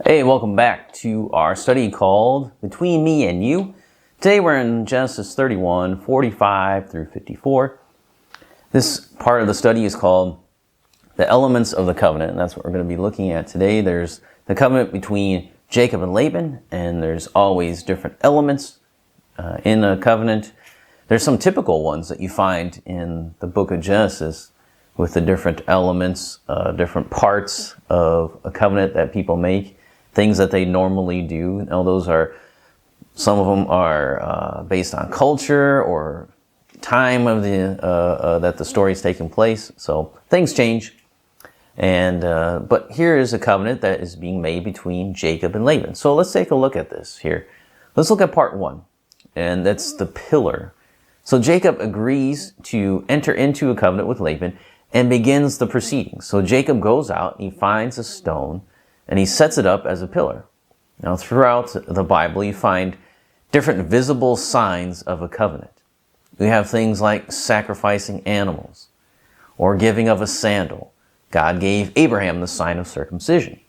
Hey, welcome back to our study called Between Me and You. Today we're in Genesis 31, 45 through 54. This part of the study is called The Elements of the Covenant, and that's what we're going to be looking at today. There's the covenant between Jacob and Laban, and there's always different elements in a covenant. There's some typical ones that you find in the book of Genesis with the different elements, different parts of a covenant that people make. Things that they normally do. Now, some of them are based on culture or time of that the story is taking place. So things change. But here is a covenant that is being made between Jacob and Laban. So let's take a look at this here. Let's look at part 1, and that's the pillar. So Jacob agrees to enter into a covenant with Laban and begins the proceedings. So Jacob goes out, he finds a stone, and he sets it up as a pillar. Now, throughout the Bible, you find different visible signs of a covenant. We have things like sacrificing animals or giving of a sandal. God gave Abraham the sign of circumcision.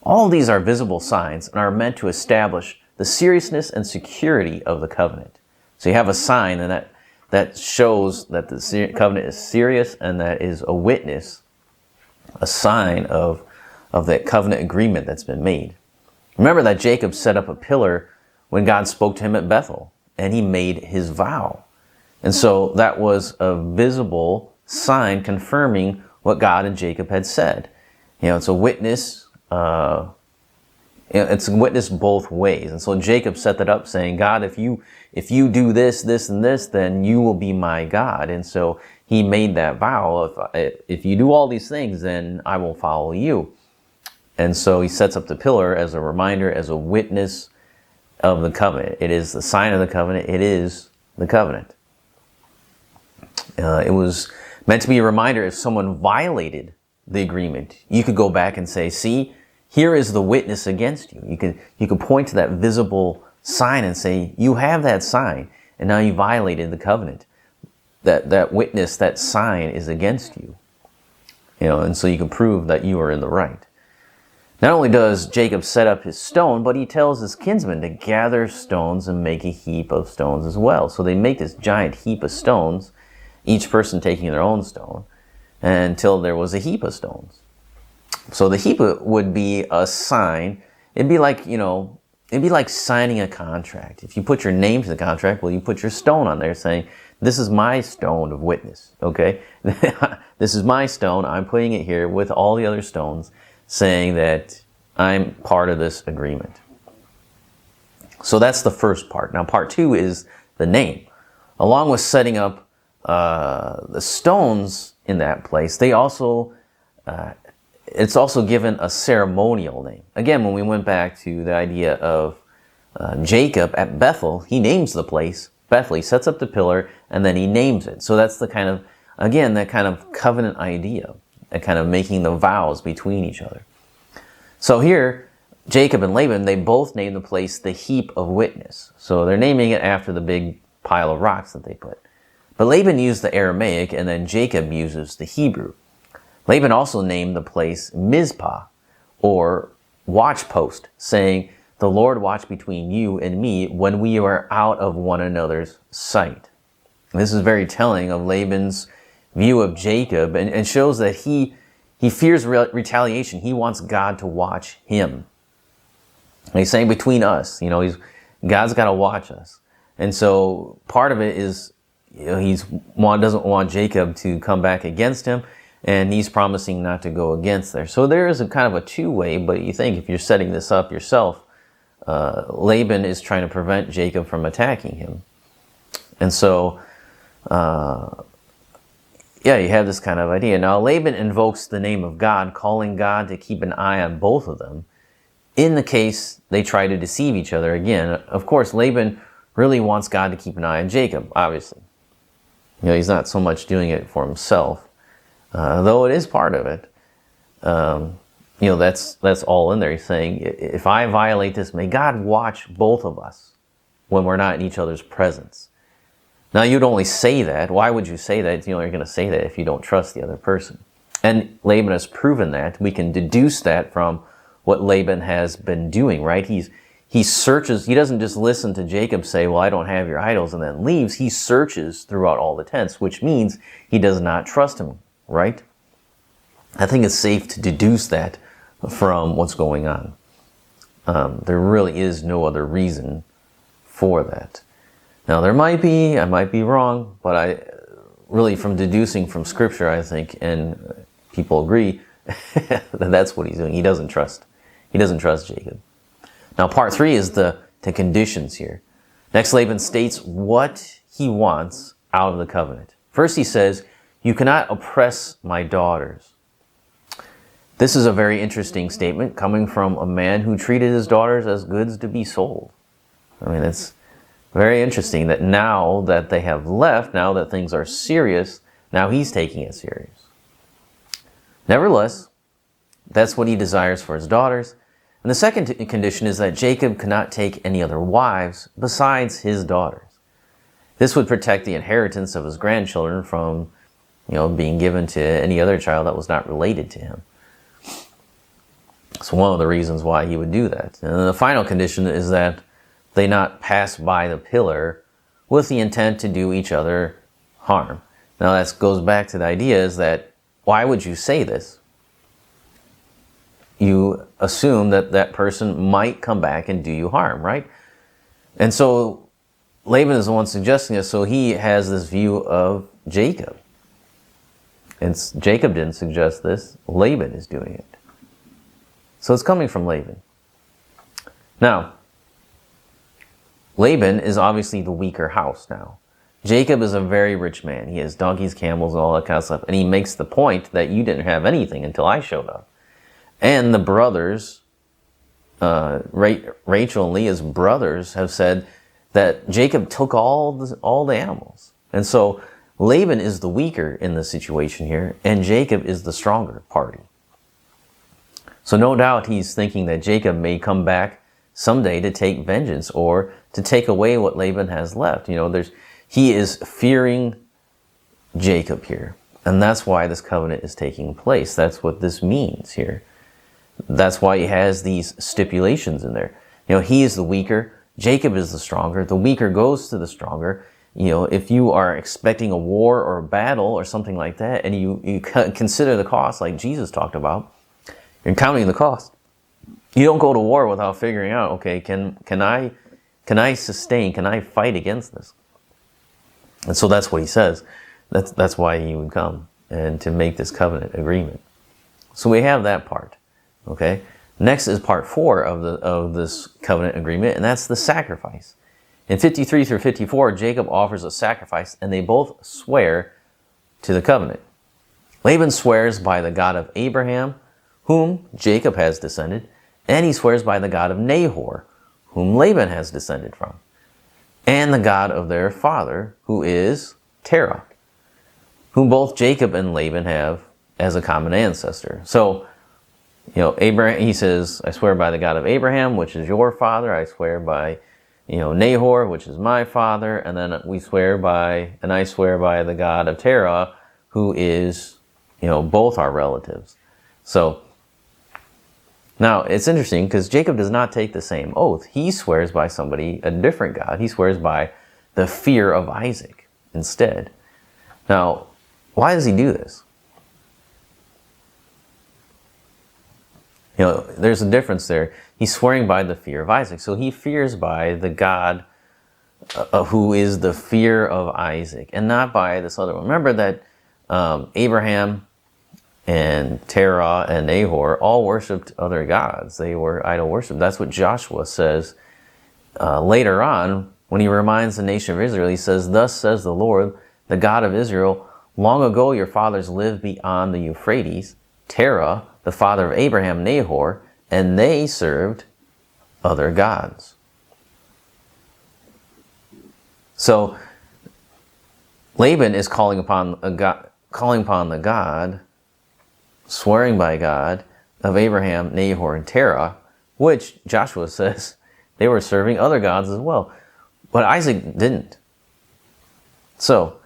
All of these are visible signs and are meant to establish the seriousness and security of the covenant. So you have a sign, and that shows that the covenant is serious, and that is a witness, a sign of that covenant agreement that's been made. Remember that Jacob set up a pillar when God spoke to him at Bethel, and he made his vow. And so that was a visible sign confirming what God and Jacob had said. It's a witness. It's a witness both ways. And so Jacob set that up, saying, God, if you do this, this, and this, then you will be my God. And so he made that vow. If you do all these things, then I will follow you. And so he sets up the pillar as a reminder, as a witness of the covenant. It is the sign of the covenant. It is the covenant. It was meant to be a reminder if someone violated the agreement. You could go back and say, see, here is the witness against you. You could point to that visible sign and say, you have that sign, and now you violated the covenant. That witness, that sign is against you. And so you can prove that you are in the right. Not only does Jacob set up his stone, but he tells his kinsmen to gather stones and make a heap of stones as well. So they make this giant heap of stones, each person taking their own stone, until there was a heap of stones. So the heap would be a sign. It'd be like signing a contract. If you put your name to the contract, well, you put your stone on there saying, this is my stone of witness, okay? This is my stone. I'm putting it here with all the other stones, saying that I'm part of this agreement. So that's the first part. Now, part 2 is the name. Along with setting up the stones in that place, it's also given a ceremonial name. Again, when we went back to the idea of Jacob at Bethel, he names the place Bethel. He sets up the pillar, and then he names it. So that's that kind of covenant idea, that kind of making the vows between each other. So here, Jacob and Laban, they both name the place the heap of witness. So they're naming it after the big pile of rocks that they put. But Laban used the Aramaic, and then Jacob uses the Hebrew. Laban also named the place Mizpah, or watch post, saying, the Lord watch between you and me when we are out of one another's sight. This is very telling of Laban's view of Jacob, and shows that he fears retaliation. He wants God to watch him. And he's saying between us, God's got to watch us. And so part of it is, he doesn't want Jacob to come back against him, and he's promising not to go against there. So there is a kind of a two-way, but you think if you're setting this up yourself, Laban is trying to prevent Jacob from attacking him. And so, you have this kind of idea. Now, Laban invokes the name of God, calling God to keep an eye on both of them in the case they try to deceive each other again. Of course, Laban really wants God to keep an eye on Jacob, obviously. He's not so much doing it for himself, though it is part of it. That's all in there. He's saying, if I violate this, may God watch both of us when we're not in each other's presence. Now, you'd only say that. Why would you say that? You're going to say that if you don't trust the other person. And Laban has proven that. We can deduce that from what Laban has been doing, right? He searches, he doesn't just listen to Jacob say, well, I don't have your idols, and then leaves. He searches throughout all the tents, which means he does not trust him, right? I think it's safe to deduce that from what's going on. There really is no other reason for that. Now, there might be, I might be wrong, but I really, from deducing from Scripture, I think, and people agree, that that's what he's doing. He doesn't trust Jacob. Now, part 3 is the conditions here. Next, Laban states what he wants out of the covenant. First, he says, you cannot oppress my daughters. This is a very interesting statement coming from a man who treated his daughters as goods to be sold. I mean, it's very interesting that now that they have left, now that things are serious, now he's taking it serious. Nevertheless, that's what he desires for his daughters. And the second condition is that Jacob cannot take any other wives besides his daughters. This would protect the inheritance of his grandchildren from, being given to any other child that was not related to him. It's one of the reasons why he would do that. And the final condition is that they not pass by the pillar with the intent to do each other harm. Now that goes back to the idea is that why would you say this? You assume that that person might come back and do you harm, right? And so Laban is the one suggesting this, so he has this view of Jacob. And Jacob didn't suggest this, Laban is doing it. So it's coming from Laban. Now, Laban is obviously the weaker house now. Jacob is a very rich man. He has donkeys, camels, and all that kind of stuff. And he makes the point that you didn't have anything until I showed up. And the brothers, Rachel and Leah's brothers, have said that Jacob took all the animals. And so Laban is the weaker in the situation here, and Jacob is the stronger party. So no doubt he's thinking that Jacob may come back someday to take vengeance or to take away what Laban has left. He is fearing Jacob here. And that's why this covenant is taking place. That's what this means here. That's why he has these stipulations in there. He is the weaker. Jacob is the stronger. The weaker goes to the stronger. If you are expecting a war or a battle or something like that, and you consider the cost like Jesus talked about, you're counting the cost. You don't go to war without figuring out, okay, can I sustain, can I fight against this? And so that's what he says. That's why he would come and to make this covenant agreement. So we have that part. Okay. Next is part 4 of this covenant agreement, and that's the sacrifice. In 53 through 54, Jacob offers a sacrifice, and they both swear to the covenant. Laban swears by the God of Abraham, whom Jacob has descended, and he swears by the God of Nahor, whom Laban has descended from, and the God of their father, who is Terah, whom both Jacob and Laban have as a common ancestor. So, Abraham, he says, I swear by the God of Abraham, which is your father. I swear by, Nahor, which is my father. And then I swear by the God of Terah, who is, both our relatives. So, now it's interesting because Jacob does not take the same oath. He swears by a different God. He swears by the fear of Isaac instead. Now, why does he do this? There's a difference there. He's swearing by the fear of Isaac. So he fears by the God who is the fear of Isaac and not by this other one. Remember that Abraham and Terah and Nahor all worshipped other gods. They were idol worship. That's what Joshua says later on when he reminds the nation of Israel. He says, thus says the Lord, the God of Israel, long ago your fathers lived beyond the Euphrates, Terah, the father of Abraham, Nahor, and they served other gods. So Laban is calling upon the God, swearing by God of Abraham, Nahor, and Terah, which Joshua says they were serving other gods as well. But Isaac didn't. So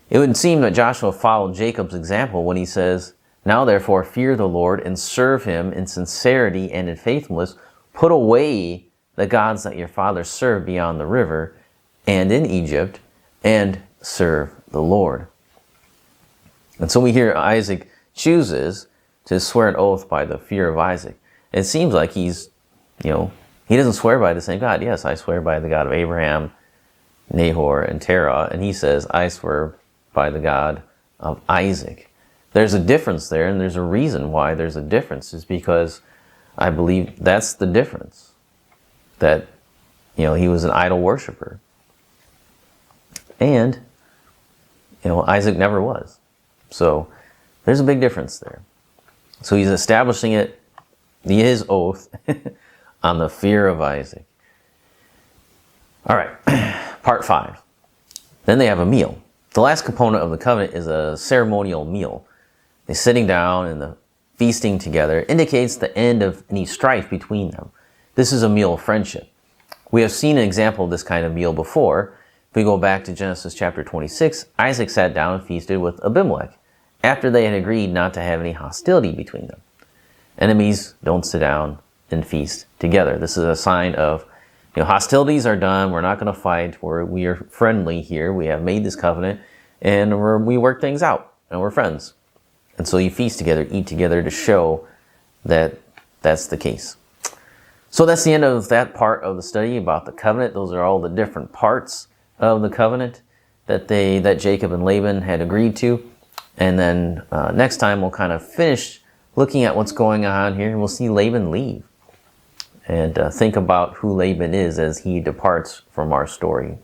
it would seem that Joshua followed Jacob's example when he says, Now therefore fear the Lord and serve him in sincerity and in faithfulness. Put away the gods that your fathers served beyond the river and in Egypt, and serve the Lord. And so we hear Isaac chooses to swear an oath by the fear of Isaac. It seems like he doesn't swear by the same God. Yes, I swear by the God of Abraham, Nahor, and Terah. And he says, I swear by the God of Isaac. There's a difference there, and there's a reason why there's a difference. Is because I believe that's the difference. That, he was an idol worshiper. And, Isaac never was. So there's a big difference there. So he's establishing his oath on the fear of Isaac. All right, part 5. Then they have a meal. The last component of the covenant is a ceremonial meal. They're sitting down and the feasting together indicates the end of any strife between them. This is a meal of friendship. We have seen an example of this kind of meal before. If we go back to Genesis chapter 26, Isaac sat down and feasted with Abimelech after they had agreed not to have any hostility between them. Enemies don't sit down and feast together. This is a sign of, hostilities are done. We're not going to fight. We are friendly here. We have made this covenant, and we work things out, and we're friends. And so you feast together, eat together to show that that's the case. So that's the end of that part of the study about the covenant. Those are all the different parts of the covenant that Jacob and Laban had agreed to. And then next time we'll kind of finish looking at what's going on here, and we'll see Laban leave and think about who Laban is as he departs from our story.